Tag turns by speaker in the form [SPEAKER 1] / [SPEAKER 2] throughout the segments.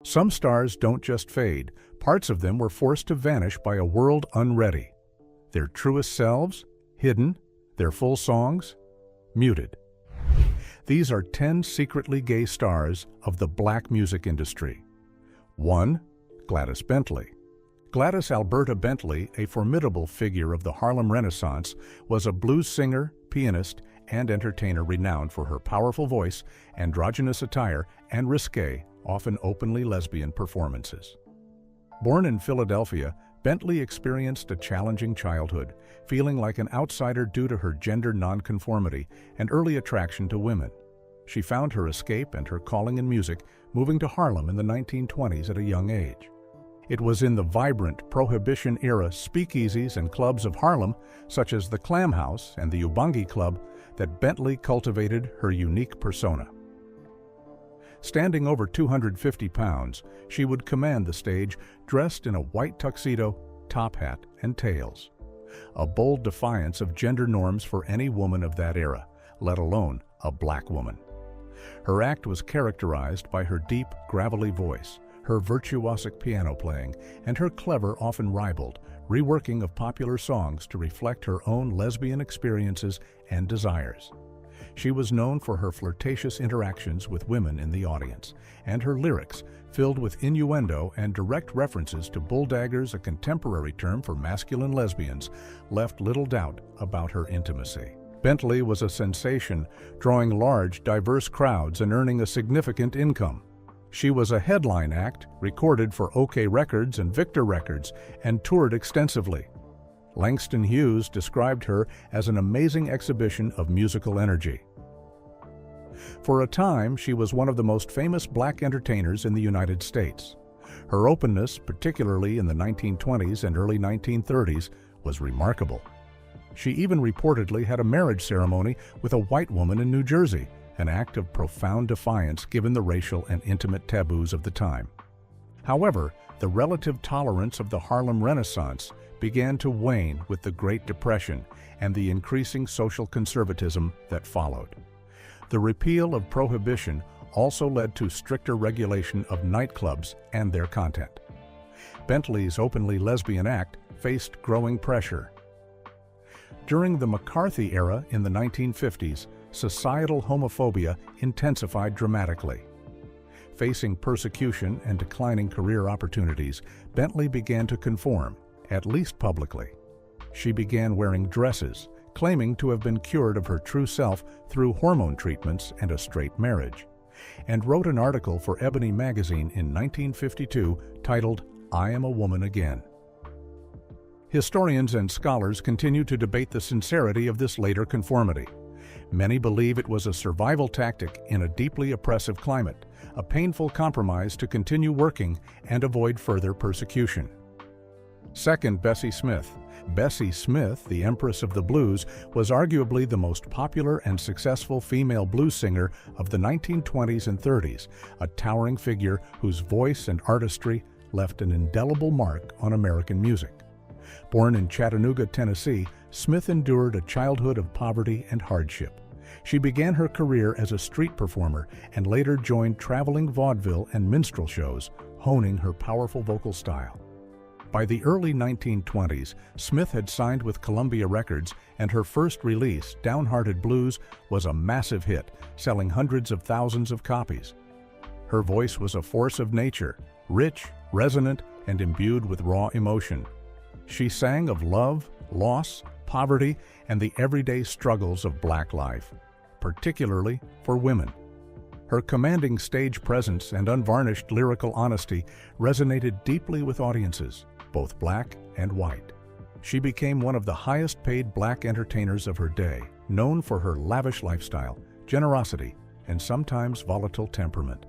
[SPEAKER 1] Some stars don't just fade, parts of them were forced to vanish by a world unready. Their truest selves, hidden, their full songs, muted. These are 10 secretly gay stars of the black music industry. 1. Gladys Bentley. Gladys Alberta Bentley, a formidable figure of the Harlem Renaissance, was a blues singer, pianist, and entertainer renowned for her powerful voice, androgynous attire, and risque, often openly lesbian performances. Born in Philadelphia, Bentley experienced a challenging childhood, feeling like an outsider due to her gender nonconformity and early attraction to women. She found her escape and her calling in music, moving to Harlem in the 1920s at a young age. It was in the vibrant Prohibition-era speakeasies and clubs of Harlem, such as the Clam House and the Ubangi Club, that Bentley cultivated her unique persona. Standing over 250 pounds, she would command the stage dressed in a white tuxedo, top hat, and tails. A bold defiance of gender norms for any woman of that era, let alone a black woman. Her act was characterized by her deep, gravelly voice, her virtuosic piano playing, and her clever, often ribald, reworking of popular songs to reflect her own lesbian experiences and desires. She was known for her flirtatious interactions with women in the audience, and her lyrics, filled with innuendo and direct references to bulldaggers, a contemporary term for masculine lesbians, left little doubt about her intimacy. Bentley was a sensation, drawing large, diverse crowds and earning a significant income. She was a headline act, recorded for OK Records and Victor Records, and toured extensively. Langston Hughes described her as an amazing exhibition of musical energy. For a time, she was one of the most famous black entertainers in the United States. Her openness, particularly in the 1920s and early 1930s, was remarkable. She even reportedly had a marriage ceremony with a white woman in New Jersey, an act of profound defiance given the racial and intimate taboos of the time. However, the relative tolerance of the Harlem Renaissance began to wane with the Great Depression and the increasing social conservatism that followed. The repeal of Prohibition also led to stricter regulation of nightclubs and their content. Bentley's openly lesbian act faced growing pressure. During the McCarthy era in the 1950s, societal homophobia intensified dramatically. Facing persecution and declining career opportunities, Bentley began to conform, at least publicly. She began wearing dresses, claiming to have been cured of her true self through hormone treatments and a straight marriage, and wrote an article for Ebony magazine in 1952 titled, "I Am a Woman Again." Historians and scholars continue to debate the sincerity of this later conformity. Many believe it was a survival tactic in a deeply oppressive climate, a painful compromise to continue working and avoid further persecution. Second, Bessie Smith. Bessie Smith, the Empress of the Blues, was arguably the most popular and successful female blues singer of the 1920s and 30s, a towering figure whose voice and artistry left an indelible mark on American music. Born in Chattanooga, Tennessee, Smith endured a childhood of poverty and hardship. She began her career as a street performer and later joined traveling vaudeville and minstrel shows, honing her powerful vocal style. By the early 1920s, Smith had signed with Columbia Records, and her first release, Downhearted Blues, was a massive hit, selling hundreds of thousands of copies. Her voice was a force of nature, rich, resonant, and imbued with raw emotion. She sang of love, loss, poverty, and the everyday struggles of black life, particularly for women. Her commanding stage presence and unvarnished lyrical honesty resonated deeply with audiences, both black and white. She became one of the highest-paid black entertainers of her day, known for her lavish lifestyle, generosity, and sometimes volatile temperament.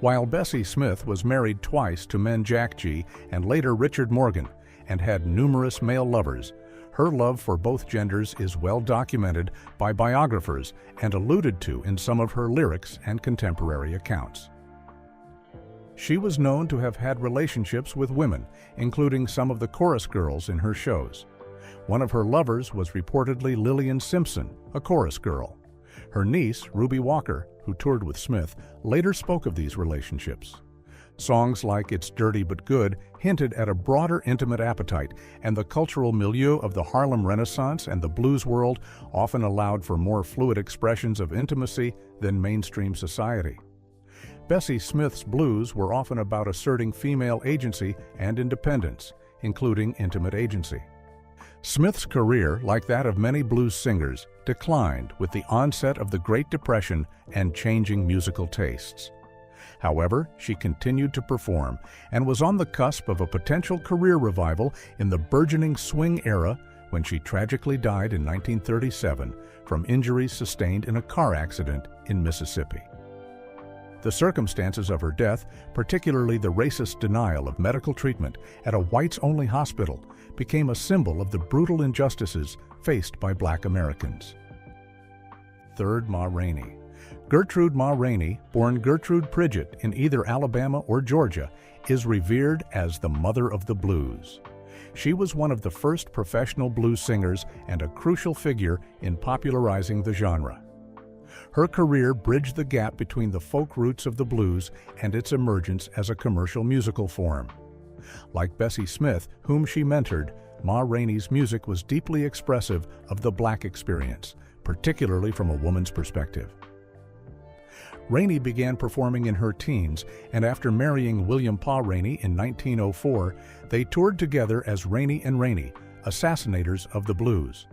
[SPEAKER 1] While Bessie Smith was married twice to men Jack G. and later Richard Morgan, and had numerous male lovers, her love for both genders is well documented by biographers and alluded to in some of her lyrics and contemporary accounts. She was known to have had relationships with women, including some of the chorus girls in her shows. One of her lovers was reportedly Lillian Simpson, a chorus girl. Her niece, Ruby Walker, who toured with Smith, later spoke of these relationships. Songs like It's Dirty But Good hinted at a broader intimate appetite, and the cultural milieu of the Harlem Renaissance and the blues world often allowed for more fluid expressions of intimacy than mainstream society. Bessie Smith's blues were often about asserting female agency and independence, including intimate agency. Smith's career, like that of many blues singers, declined with the onset of the Great Depression and changing musical tastes. However, she continued to perform and was on the cusp of a potential career revival in the burgeoning swing era when she tragically died in 1937 from injuries sustained in a car accident in Mississippi. The circumstances of her death, particularly the racist denial of medical treatment at a whites-only hospital, became a symbol of the brutal injustices faced by Black Americans. Third, Ma Rainey. Gertrude Ma Rainey, born Gertrude Pridgett in either Alabama or Georgia, is revered as the mother of the blues. She was one of the first professional blues singers and a crucial figure in popularizing the genre. Her career bridged the gap between the folk roots of the blues and its emergence as a commercial musical form. Like Bessie Smith, whom she mentored, Ma Rainey's music was deeply expressive of the Black experience, particularly from a woman's perspective. Rainey began performing in her teens, and after marrying William Pa Rainey in 1904, they toured together as Rainey and Rainey, assassinators of the blues.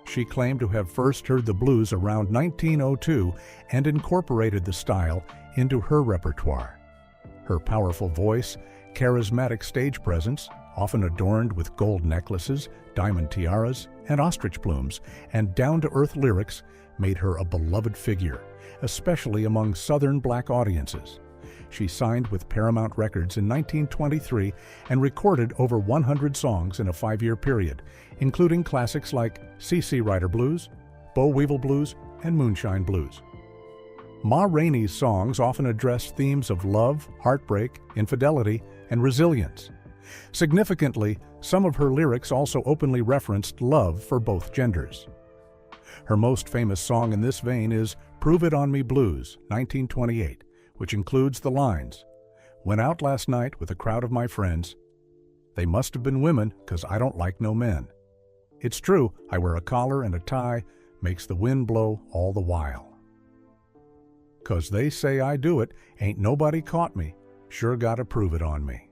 [SPEAKER 1] She claimed to have first heard the blues around 1902 and incorporated the style into her repertoire. Her powerful voice, charismatic stage presence, often adorned with gold necklaces, diamond tiaras, and ostrich plumes, and down-to-earth lyrics, made her a beloved figure, especially among Southern Black audiences. She signed with Paramount Records in 1923 and recorded over 100 songs in a 5-year period, including classics like C.C. Rider Blues, Boll Weevil Blues, and Moonshine Blues. Ma Rainey's songs often addressed themes of love, heartbreak, infidelity, and resilience. Significantly, some of her lyrics also openly referenced love for both genders. Her most famous song in this vein is Prove It On Me Blues, 1928, which includes the lines, "Went out last night with a crowd of my friends. They must have been women, 'cause I don't like no men. It's true, I wear a collar and a tie, makes the wind blow all the while. 'Cause they say I do it, ain't nobody caught me, sure gotta prove it on me."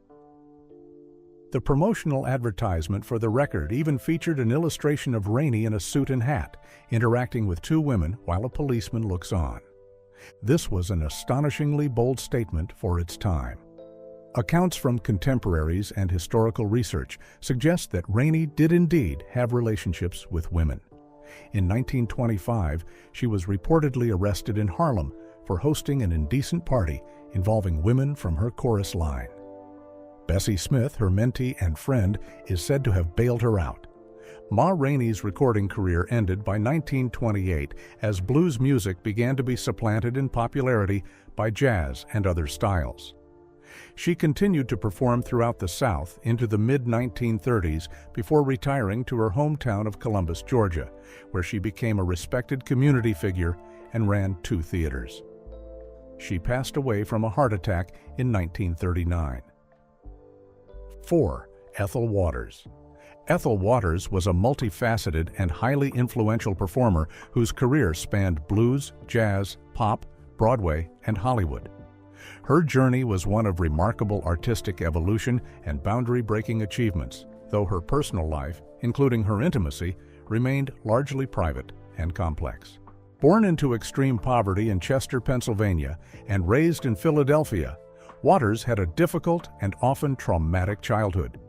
[SPEAKER 1] The promotional advertisement for the record even featured an illustration of Rainey in a suit and hat, interacting with two women while a policeman looks on. This was an astonishingly bold statement for its time. Accounts from contemporaries and historical research suggest that Rainey did indeed have relationships with women. In 1925, she was reportedly arrested in Harlem for hosting an indecent party involving women from her chorus line. Bessie Smith, her mentee and friend, is said to have bailed her out. Ma Rainey's recording career ended by 1928 as blues music began to be supplanted in popularity by jazz and other styles. She continued to perform throughout the South into the mid-1930s before retiring to her hometown of Columbus, Georgia, where she became a respected community figure and ran 2 theaters. She passed away from a heart attack in 1939. 4. Ethel Waters. Ethel Waters was a multifaceted and highly influential performer whose career spanned blues, jazz, pop, Broadway, and Hollywood. Her journey was one of remarkable artistic evolution and boundary-breaking achievements, though her personal life, including her intimacy, remained largely private and complex. Born into extreme poverty in Chester, Pennsylvania, and raised in Philadelphia, Waters had a difficult and often traumatic childhood.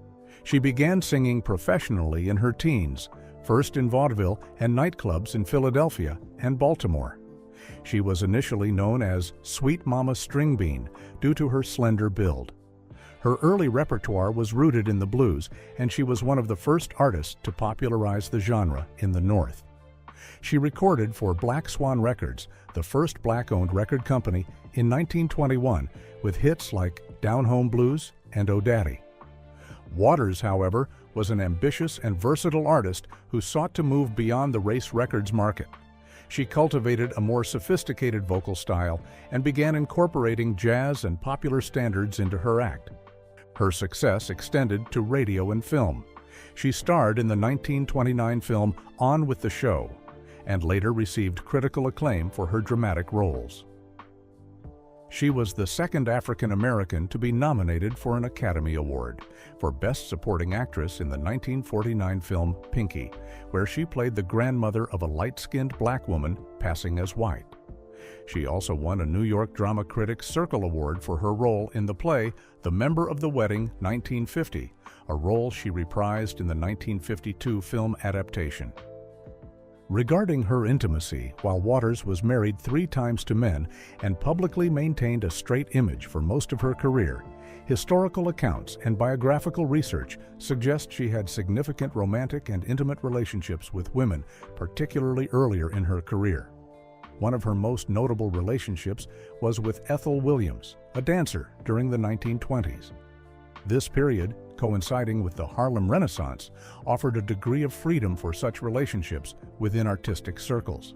[SPEAKER 1] She began singing professionally in her teens, first in vaudeville and nightclubs in Philadelphia and Baltimore. She was initially known as Sweet Mama Stringbean due to her slender build. Her early repertoire was rooted in the blues, and she was one of the first artists to popularize the genre in the North. She recorded for Black Swan Records, the first Black-owned record company, in 1921 with hits like Down Home Blues and Oh Daddy. Waters, however, was an ambitious and versatile artist who sought to move beyond the race records market. She cultivated a more sophisticated vocal style and began incorporating jazz and popular standards into her act. Her success extended to radio and film. She starred in the 1929 film On with the Show, and later received critical acclaim for her dramatic roles. She was the second African American to be nominated for an Academy Award for Best Supporting Actress in the 1949 film Pinky, where she played the grandmother of a light-skinned black woman passing as white. She also won a New York Drama Critics Circle Award for her role in the play The Member of the Wedding, 1950, a role she reprised in the 1952 film adaptation. Regarding her intimacy, while Waters was married 3 times to men and publicly maintained a straight image for most of her career, historical accounts and biographical research suggest she had significant romantic and intimate relationships with women, particularly earlier in her career. One of her most notable relationships was with Ethel Williams, a dancer during the 1920s. This period, coinciding with the Harlem Renaissance, offered a degree of freedom for such relationships within artistic circles.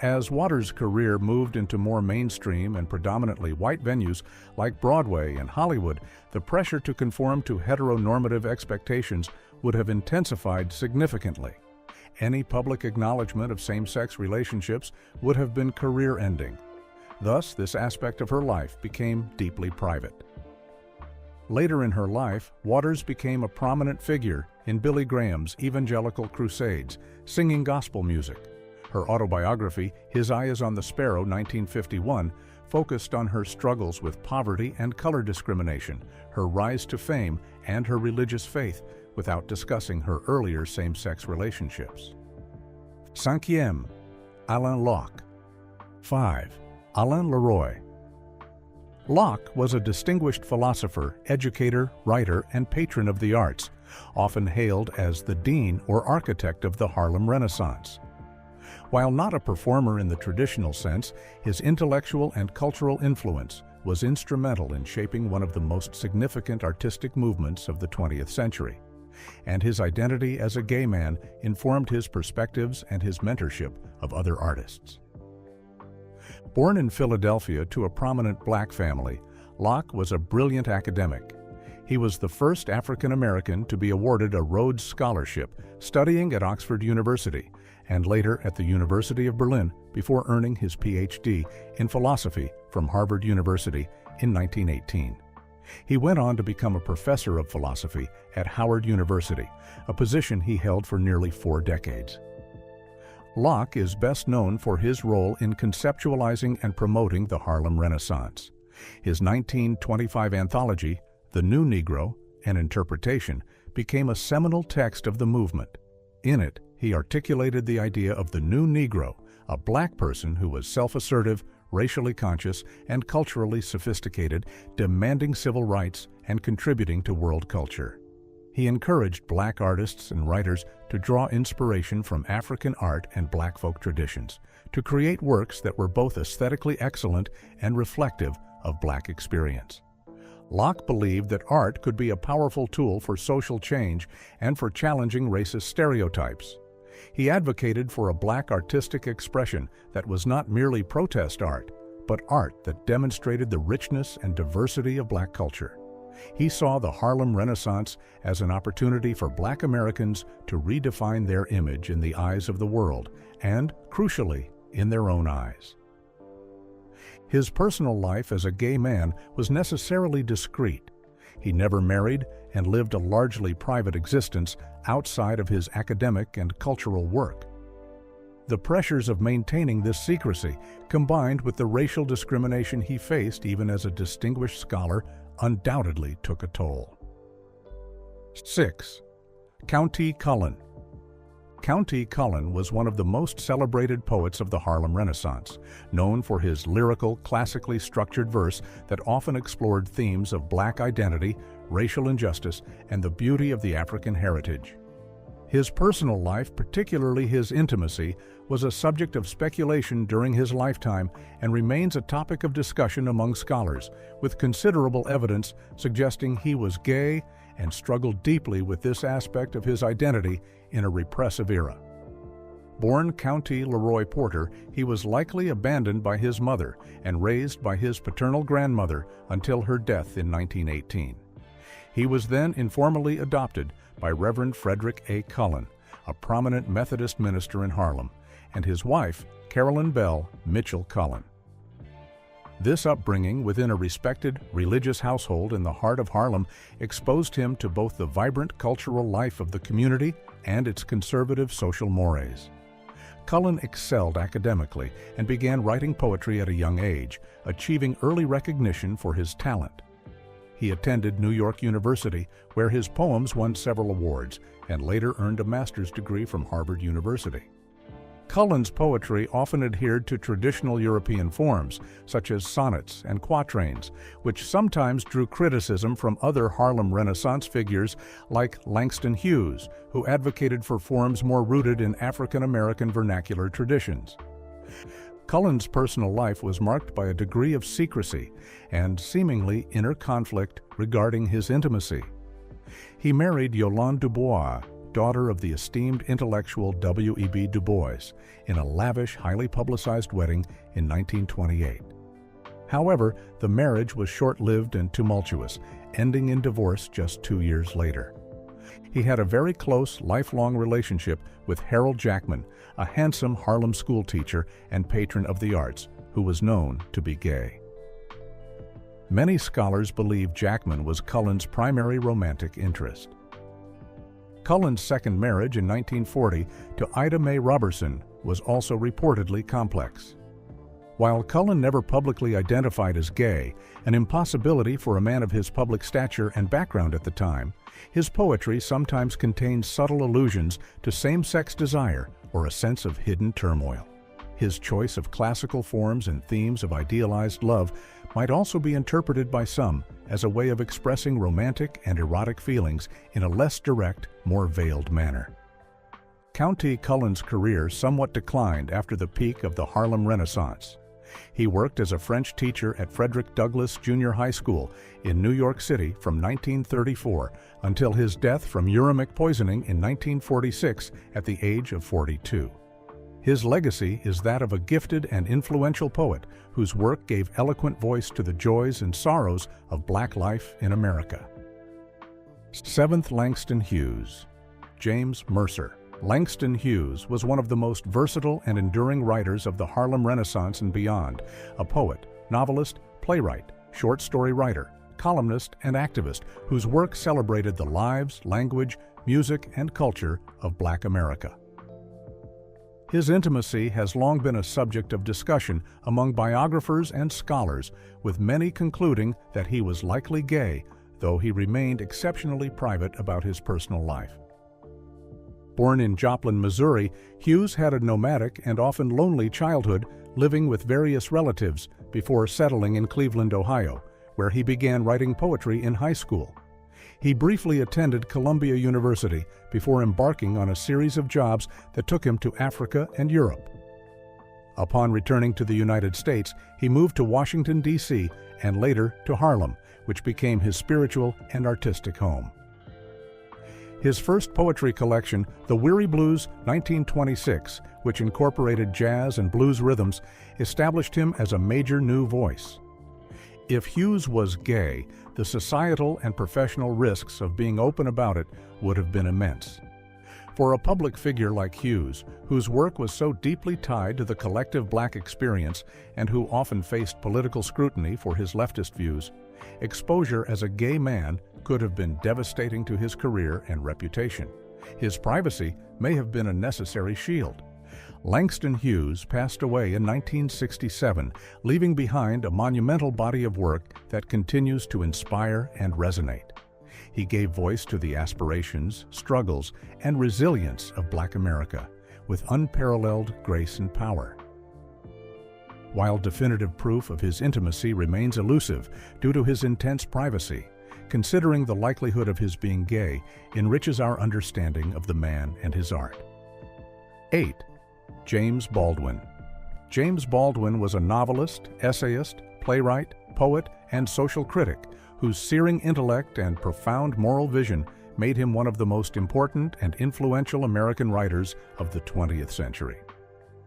[SPEAKER 1] As Waters' career moved into more mainstream and predominantly white venues like Broadway and Hollywood, the pressure to conform to heteronormative expectations would have intensified significantly. Any public acknowledgement of same-sex relationships would have been career-ending. Thus, this aspect of her life became deeply private. Later in her life, Waters became a prominent figure in Billy Graham's evangelical crusades, singing gospel music. Her autobiography, His Eye is on the Sparrow, 1951, focused on her struggles with poverty and color discrimination, her rise to fame, and her religious faith, without discussing her earlier same-sex relationships. 5. Alain Locke. 5. Alain Leroy. Locke was a distinguished philosopher, educator, writer, and patron of the arts, often hailed as the dean or architect of the Harlem Renaissance. While not a performer in the traditional sense, his intellectual and cultural influence was instrumental in shaping one of the most significant artistic movements of the 20th century, and his identity as a gay man informed his perspectives and his mentorship of other artists. Born in Philadelphia to a prominent black family, Locke was a brilliant academic. He was the first African American to be awarded a Rhodes Scholarship, studying at Oxford University, and later at the University of Berlin before earning his Ph.D. in philosophy from Harvard University in 1918. He went on to become a professor of philosophy at Howard University, a position he held for nearly 4 decades. Locke is best known for his role in conceptualizing and promoting the Harlem Renaissance. His 1925 anthology, The New Negro, An Interpretation, became a seminal text of the movement. In it, he articulated the idea of the new Negro, a black person who was self-assertive, racially conscious, and culturally sophisticated, demanding civil rights and contributing to world culture. He encouraged black artists and writers to draw inspiration from African art and black folk traditions, to create works that were both aesthetically excellent and reflective of black experience. Locke believed that art could be a powerful tool for social change and for challenging racist stereotypes. He advocated for a black artistic expression that was not merely protest art, but art that demonstrated the richness and diversity of black culture. He saw the Harlem Renaissance as an opportunity for black Americans to redefine their image in the eyes of the world and, crucially, in their own eyes. His personal life as a gay man was necessarily discreet. He never married and lived a largely private existence outside of his academic and cultural work. The pressures of maintaining this secrecy, combined with the racial discrimination he faced even as a distinguished scholar, undoubtedly took a toll. 6. Count Cullen. Count Cullen was one of the most celebrated poets of the Harlem Renaissance, known for his lyrical, classically structured verse that often explored themes of black identity, racial injustice, and the beauty of the African heritage. His personal life, particularly his intimacy, was a subject of speculation during his lifetime and remains a topic of discussion among scholars, with considerable evidence suggesting he was gay and struggled deeply with this aspect of his identity in a repressive era. Born County Leroy Porter, he was likely abandoned by his mother and raised by his paternal grandmother until her death in 1918. He was then informally adopted by Reverend Frederick A. Cullen, a prominent Methodist minister in Harlem, and his wife, Carolyn Bell Mitchell Cullen. This upbringing within a respected religious household in the heart of Harlem exposed him to both the vibrant cultural life of the community and its conservative social mores. Cullen excelled academically and began writing poetry at a young age, achieving early recognition for his talent. He attended New York University, where his poems won several awards, and later earned a master's degree from Harvard University. Cullen's poetry often adhered to traditional European forms, such as sonnets and quatrains, which sometimes drew criticism from other Harlem Renaissance figures like Langston Hughes, who advocated for forms more rooted in African-American vernacular traditions. Cullen's personal life was marked by a degree of secrecy and seemingly inner conflict regarding his intimacy. He married Yolande Dubois, daughter of the esteemed intellectual W.E.B. Du Bois, in a lavish, highly publicized wedding in 1928. However, the marriage was short-lived and tumultuous, ending in divorce just 2 years later. He had a very close, lifelong relationship with Harold Jackman, a handsome Harlem schoolteacher and patron of the arts, who was known to be gay. Many scholars believe Jackman was Cullen's primary romantic interest. Cullen's second marriage in 1940 to Ida Mae Robertson was also reportedly complex. While Cullen never publicly identified as gay, an impossibility for a man of his public stature and background at the time, his poetry sometimes contains subtle allusions to same-sex desire or a sense of hidden turmoil. His choice of classical forms and themes of idealized love might also be interpreted by some as a way of expressing romantic and erotic feelings in a less direct, more veiled manner. County Cullen's career somewhat declined after the peak of the Harlem Renaissance. He worked as a French teacher at Frederick Douglass Junior High School in New York City from 1934 until his death from uremic poisoning in 1946 at the age of 42. His legacy is that of a gifted and influential poet whose work gave eloquent voice to the joys and sorrows of Black life in America. 7th, Langston Hughes. James Mercer. Langston Hughes was one of the most versatile and enduring writers of the Harlem Renaissance and beyond, a poet, novelist, playwright, short story writer, columnist, and activist whose work celebrated the lives, language, music, and culture of Black America. His intimacy has long been a subject of discussion among biographers and scholars, with many concluding that he was likely gay, though he remained exceptionally private about his personal life. Born in Joplin, Missouri, Hughes had a nomadic and often lonely childhood, living with various relatives before settling in Cleveland, Ohio, where he began writing poetry in high school. He briefly attended Columbia University before embarking on a series of jobs that took him to Africa and Europe. Upon returning to the United States, he moved to Washington, D.C., and later to Harlem, which became his spiritual and artistic home. His first poetry collection, The Weary Blues 1926, which incorporated jazz and blues rhythms, established him as a major new voice. If Hughes was gay, the societal and professional risks of being open about it would have been immense. For a public figure like Hughes, whose work was so deeply tied to the collective Black experience and who often faced political scrutiny for his leftist views, exposure as a gay man could have been devastating to his career and reputation. His privacy may have been a necessary shield. Langston Hughes passed away in 1967, leaving behind a monumental body of work that continues to inspire and resonate. He gave voice to the aspirations, struggles, and resilience of Black America, with unparalleled grace and power. While definitive proof of his intimacy remains elusive due to his intense privacy, considering the likelihood of his being gay enriches our understanding of the man and his art. 8. James Baldwin. James Baldwin was a novelist, essayist, playwright, poet, and social critic whose searing intellect and profound moral vision made him one of the most important and influential American writers of the 20th century.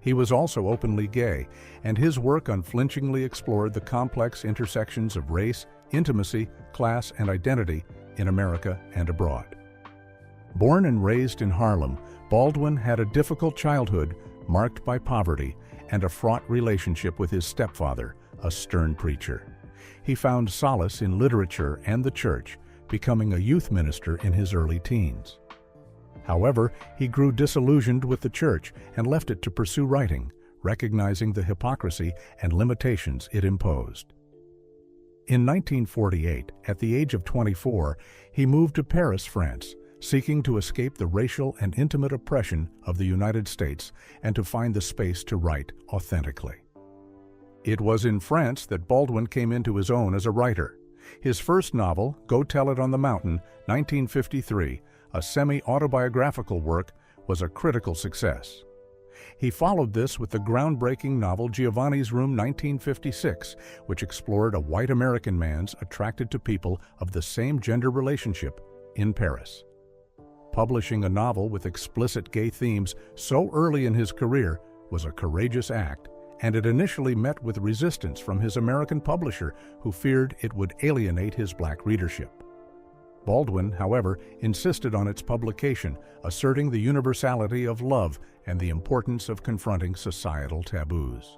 [SPEAKER 1] He was also openly gay, and his work unflinchingly explored the complex intersections of race, intimacy, class, and identity in America and abroad. Born and raised in Harlem, Baldwin had a difficult childhood marked by poverty and a fraught relationship with his stepfather, a stern preacher. He found solace in literature and the church, becoming a youth minister in his early teens. However, he grew disillusioned with the church and left it to pursue writing, recognizing the hypocrisy and limitations it imposed. In 1948, at the age of 24, he moved to Paris, France, seeking to escape the racial and intimate oppression of the United States and to find the space to write authentically. It was in France that Baldwin came into his own as a writer. His first novel, Go Tell It on the Mountain, 1953, a semi-autobiographical work, was a critical success. He followed this with the groundbreaking novel Giovanni's Room, 1956, which explored a white American man's attracted to people of the same gender relationship in Paris. Publishing a novel with explicit gay themes so early in his career was a courageous act, and it initially met with resistance from his American publisher, who feared it would alienate his black readership. Baldwin, however, insisted on its publication, asserting the universality of love and the importance of confronting societal taboos.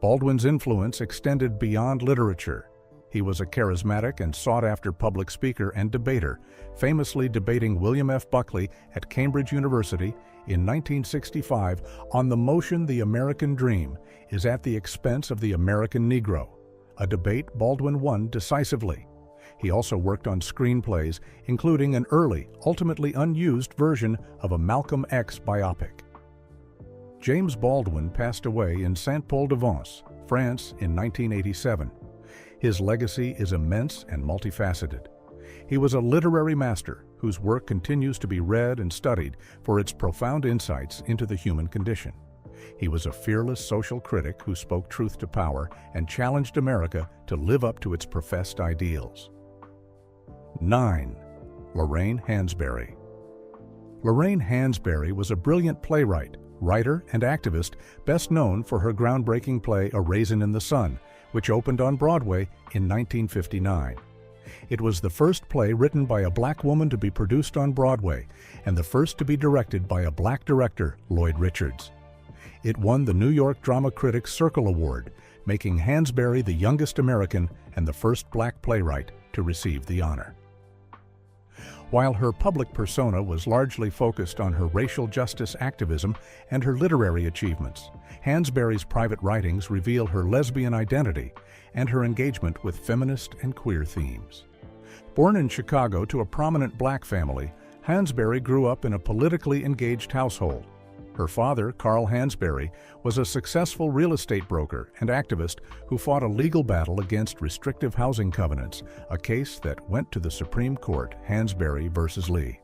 [SPEAKER 1] Baldwin's influence extended beyond literature. He was a charismatic and sought-after public speaker and debater, famously debating William F. Buckley at Cambridge University in 1965 on the motion the American dream is at the expense of the American Negro, a debate Baldwin won decisively. He also worked on screenplays, including an early, ultimately unused version of a Malcolm X biopic. James Baldwin passed away in Saint-Paul-de-Vence, France in 1987. His legacy is immense and multifaceted. He was a literary master whose work continues to be read and studied for its profound insights into the human condition. He was a fearless social critic who spoke truth to power and challenged America to live up to its professed ideals. 9. Lorraine Hansberry. Lorraine Hansberry was a brilliant playwright, writer, and activist, best known for her groundbreaking play A Raisin in the Sun, which opened on Broadway in 1959. It was the first play written by a black woman to be produced on Broadway, and the first to be directed by a black director, Lloyd Richards. It won the New York Drama Critics Circle Award, making Hansberry the youngest American and the first black playwright to receive the honor. While her public persona was largely focused on her racial justice activism and her literary achievements, Hansberry's private writings reveal her lesbian identity and her engagement with feminist and queer themes. Born in Chicago to a prominent black family, Hansberry grew up in a politically engaged household. Her father, Carl Hansberry, was a successful real estate broker and activist who fought a legal battle against restrictive housing covenants, a case that went to the Supreme Court, Hansberry versus Lee.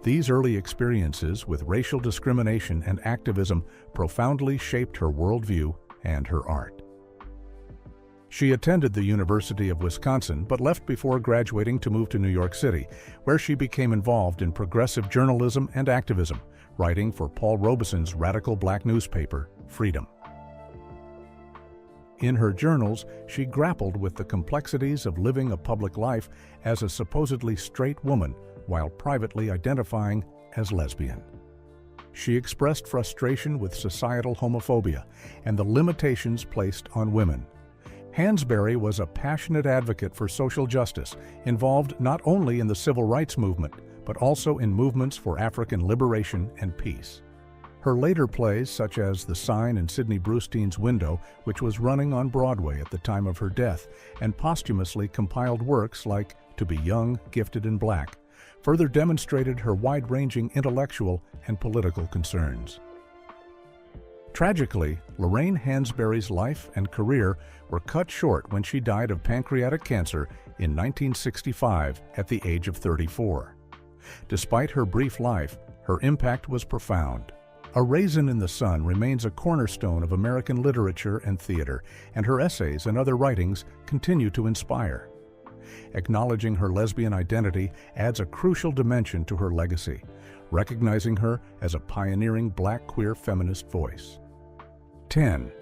[SPEAKER 1] These early experiences with racial discrimination and activism profoundly shaped her worldview and her art. She attended the University of Wisconsin, but left before graduating to move to New York City, where she became involved in progressive journalism and activism, writing for Paul Robeson's radical black newspaper, Freedom. In her journals, she grappled with the complexities of living a public life as a supposedly straight woman while privately identifying as lesbian. She expressed frustration with societal homophobia and the limitations placed on women. Hansberry was a passionate advocate for social justice, involved not only in the civil rights movement, but also in movements for African liberation and peace. Her later plays, such as The Sign and Sidney Brustein's Window, which was running on Broadway at the time of her death, and posthumously compiled works like To Be Young, Gifted, and Black, further demonstrated her wide-ranging intellectual and political concerns. Tragically, Lorraine Hansberry's life and career were cut short when she died of pancreatic cancer in 1965 at the age of 34. Despite her brief life, her impact was profound. A Raisin in the Sun remains a cornerstone of American literature and theater, and her essays and other writings continue to inspire. Acknowledging her lesbian identity adds a crucial dimension to her legacy, recognizing her as a pioneering Black queer feminist voice. 10.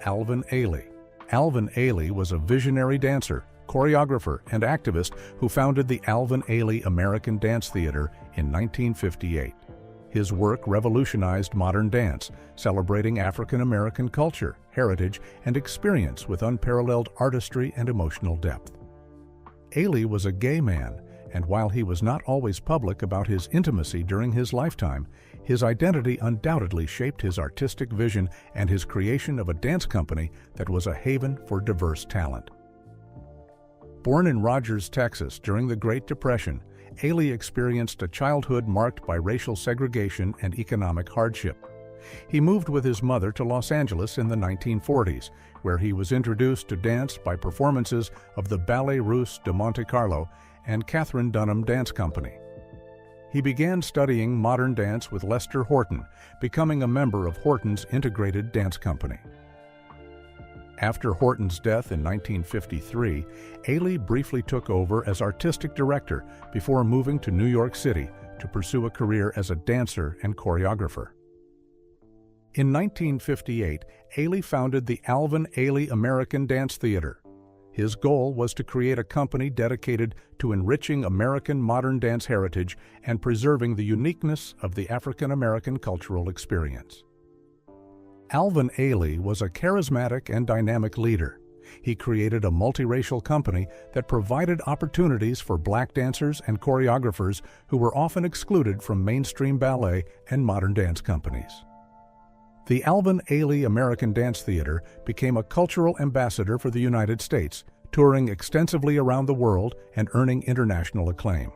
[SPEAKER 1] Alvin Ailey. Alvin Ailey was a visionary dancer, choreographer, and activist who founded the Alvin Ailey American Dance Theater in 1958. His work revolutionized modern dance, celebrating African American culture, heritage, and experience with unparalleled artistry and emotional depth. Ailey was a gay man, and while he was not always public about his intimacy during his lifetime, his identity undoubtedly shaped his artistic vision and his creation of a dance company that was a haven for diverse talent. Born in Rogers, Texas during the Great Depression, Ailey experienced a childhood marked by racial segregation and economic hardship. He moved with his mother to Los Angeles in the 1940s, where he was introduced to dance by performances of the Ballet Russe de Monte Carlo and Katherine Dunham Dance Company. He began studying modern dance with Lester Horton, becoming a member of Horton's integrated dance company. After Horton's death in 1953, Ailey briefly took over as artistic director before moving to New York City to pursue a career as a dancer and choreographer. In 1958, Ailey founded the Alvin Ailey American Dance Theater. His goal was to create a company dedicated to enriching American modern dance heritage and preserving the uniqueness of the African American cultural experience. Alvin Ailey was a charismatic and dynamic leader. He created a multiracial company that provided opportunities for Black dancers and choreographers who were often excluded from mainstream ballet and modern dance companies. The Alvin Ailey American Dance Theater became a cultural ambassador for the United States, touring extensively around the world and earning international acclaim.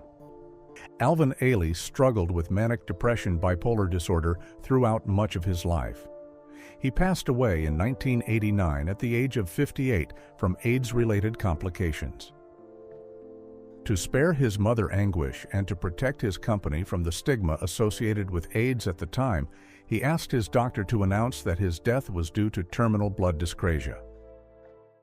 [SPEAKER 1] Alvin Ailey struggled with manic depression bipolar disorder throughout much of his life. He passed away in 1989 at the age of 58 from AIDS-related complications. To spare his mother anguish and to protect his company from the stigma associated with AIDS at the time, he asked his doctor to announce that his death was due to terminal blood dyscrasia.